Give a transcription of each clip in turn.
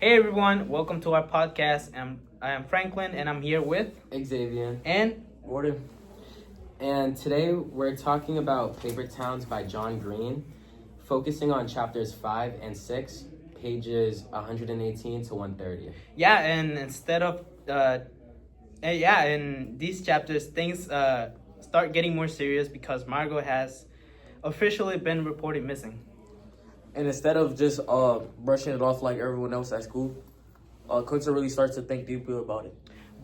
Hey everyone, welcome to our podcast. I am Franklin and I'm here with Xavier. and Gordon. And today we're talking about Paper Towns by John Green, focusing on chapters 5 and 6, pages 118 to 130. yeah, and instead of in these chapters things start getting more serious because Margot has officially been reported missing. And instead of just brushing it off like everyone else at school, Quinton really starts to think deeply about it.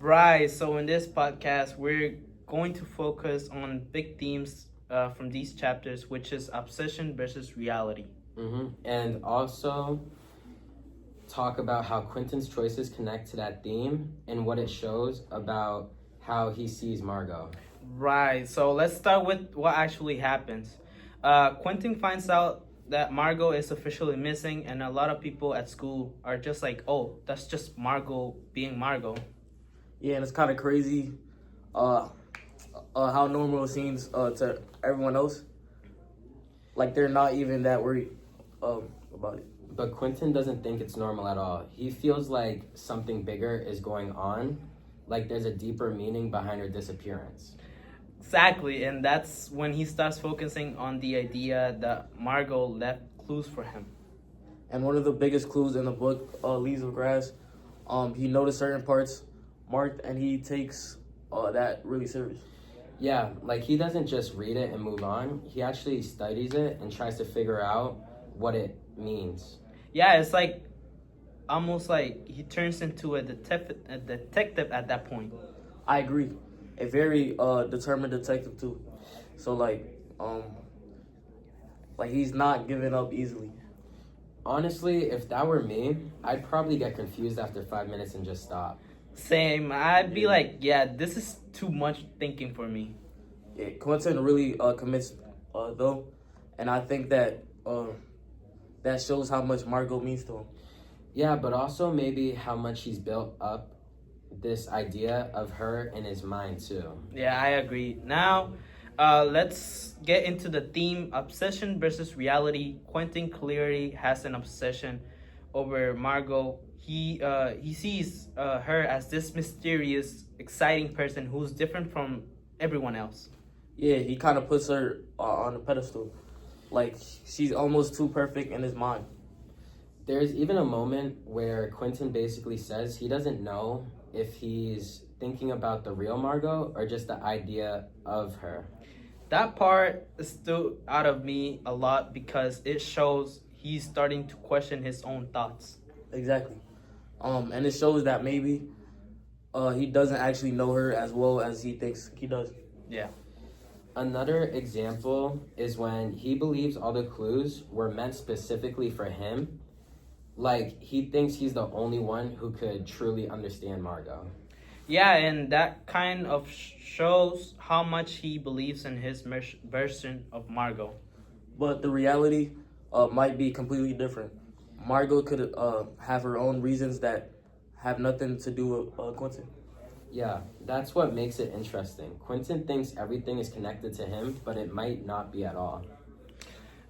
Right, so in this podcast we're going to focus on big themes from these chapters, which is obsession versus reality. And also talk about how Quentin's choices connect to that theme and what it shows about how he sees Margot. Right. So let's start with what actually happens. Quentin finds out that Margot is officially missing, and a lot of people at school are just like, "Oh, that's just Margot being Margot." Yeah, and it's kind of crazy how normal it seems to everyone else. Like they're not even that worried about it. But Quentin doesn't think it's normal at all. He feels like something bigger is going on, like there's a deeper meaning behind her disappearance. Exactly, and that's when he starts focusing on the idea that Margot left clues for him. And one of the biggest clues in the book, Leaves of Grass, he noticed certain parts marked, and he takes that really serious. Yeah, like he doesn't just read it and move on. He actually studies it and tries to figure out what it means. Yeah, it's like almost like he turns into a detective at that point. I agree. A very determined detective too. So like he's not giving up easily. Honestly, if that were me, I'd probably get confused after 5 minutes and just stop. Same. I'd be like, yeah, this is too much thinking for me. Yeah, Quentin really commits though, and I think that that shows how much Margot means to him. Yeah, but also maybe how much he's built up this idea of her in his mind too. Yeah, I agree. Now, let's get into the theme obsession versus reality. Quentin clearly has an obsession over Margot. He sees her as this mysterious, exciting person who's different from everyone else. Yeah, he kind of puts her on a pedestal, like she's almost too perfect in his mind. There's even a moment where Quentin basically says he doesn't know if he's thinking about the real Margot or just the idea of her. That part stood out of me a lot because it shows he's starting to question his own thoughts. Exactly. And it shows that maybe he doesn't actually know her as well as he thinks he does. Yeah. Another example is when he believes all the clues were meant specifically for him. Like, he thinks he's the only one who could truly understand Margot. Yeah, and that kind of shows how much he believes in his version of Margot. But the reality might be completely different. Margot could have her own reasons that have nothing to do with Quentin. Yeah, that's what makes it interesting. Quentin thinks everything is connected to him, but it might not be at all.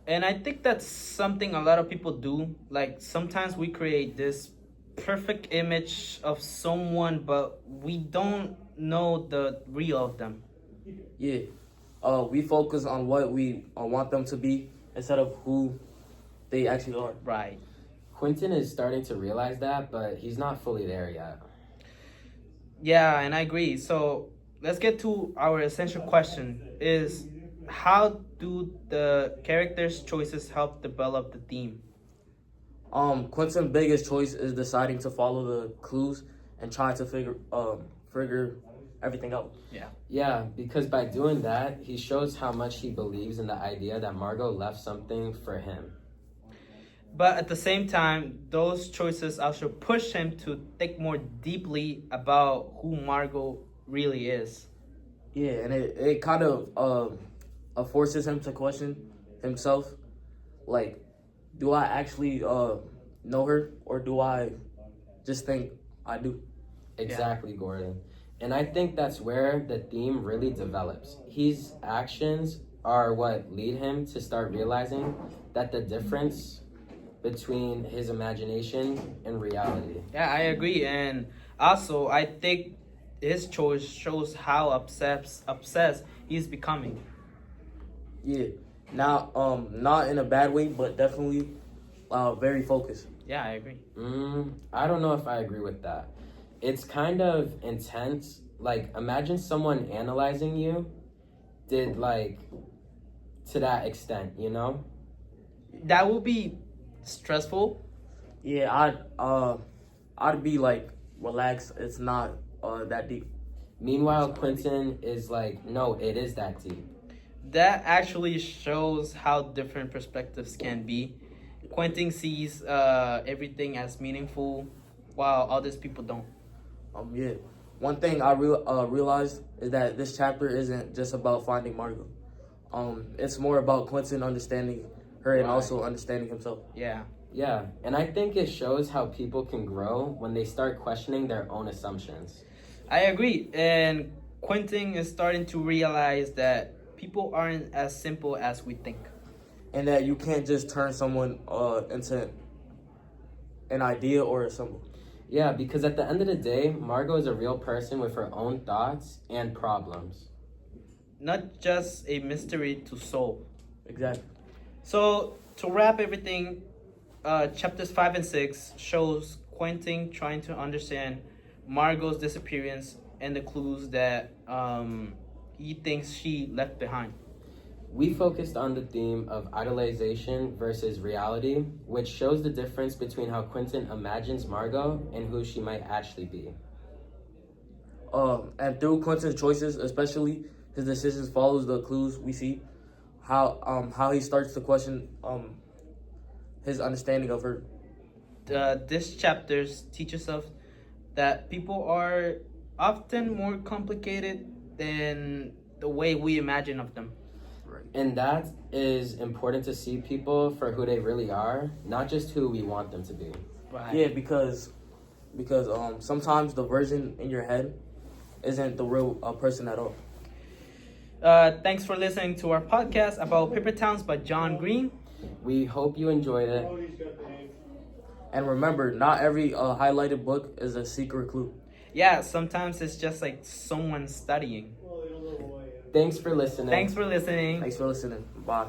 And I think that's something a lot of people do. Like sometimes we create this perfect image of someone, but we don't know the real of them. Yeah. We focus on what we want them to be instead of who they actually are. Right. Quentin is starting to realize that, but he's not fully there yet. Yeah, and I agree. So let's get to our essential question is how do the characters' choices help develop the theme? Quentin's biggest choice is deciding to follow the clues and trying to figure everything out. Yeah, because by doing that, he shows how much he believes in the idea that Margot left something for him. But at the same time, those choices also push him to think more deeply about who Margot really is. Yeah, and it kind of forces him to question himself. Like, do I actually know her, or do I just think I do? Exactly, Gordon. And I think that's where the theme really develops. His actions are what lead him to start realizing that the difference between his imagination and reality. Yeah, I agree, and also I think his choice shows how obsessed he's becoming. Yeah. Now, not in a bad way, but definitely, very focused. Yeah, I agree. I don't know if I agree with that. It's kind of intense. Like, imagine someone analyzing you did, like, to that extent, you know? That will be stressful. Yeah, I'd be like relaxed. It's not that deep. Meanwhile, Quentin is like, no, it is that deep. That actually shows how different perspectives can be. Quentin sees everything as meaningful, while others people don't. Yeah. One thing I realized is that this chapter isn't just about finding Margot. It's more about Quentin understanding her and Right. also understanding himself. Yeah. Yeah, and I think it shows how people can grow when they start questioning their own assumptions. I agree. And Quentin is starting to realize that people aren't as simple as we think. And that you can't just turn someone into an idea or a symbol. Yeah, because at the end of the day, Margot is a real person with her own thoughts and problems. Not just a mystery to solve. Exactly. So, to wrap everything, chapters 5 and 6 shows Quentin trying to understand Margot's disappearance and the clues that he thinks she left behind. We focused on the theme of idolization versus reality, which shows the difference between how Quentin imagines Margot and who she might actually be. And through Quentin's choices, especially his decisions, follows the clues we see. How he starts to question his understanding of her. This chapter teaches us that people are often more complicated than the way we imagine of them. And that is important to see people for who they really are, not just who we want them to be. Right. Yeah, because sometimes the version in your head isn't the real person at all. Thanks for listening to our podcast about Paper Towns by John Green. We hope you enjoyed it. And remember, not every highlighted book is a secret clue. Yeah, sometimes it's just like someone studying. Thanks for listening. Thanks for listening. Thanks for listening. Bye.